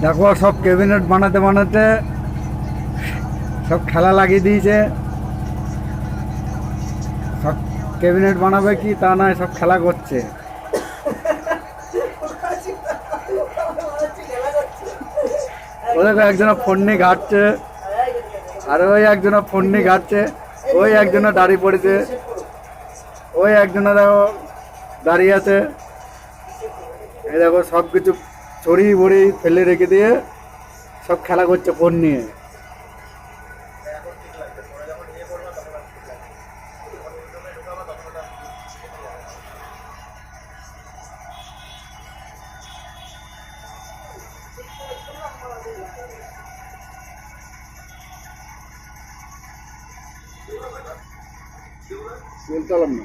দেখো সব ক্যাবিনেট বানাতে বানাতে সব খেলা লাগিয়ে দিয়েছে। সব ক্যাবিনেট বানাবে কি তা নয়, সব খেলা করছে। ওদেরকে একজনের ফোন নিয়ে ঘাটছে, আর ওই একজনের ফোন নিয়ে ঘাটছে। ওই একজনের দাঁড়িয়ে পড়েছে, ওই একজনের দেখো দাঁড়িয়ে আছে। এই দেখো সব কিছু ছড়িয়ে বড়িয়ে ফেলে রেখে দিয়ে সব খেলা করছে ফোন নিয়ে। বলতে পারলাম না।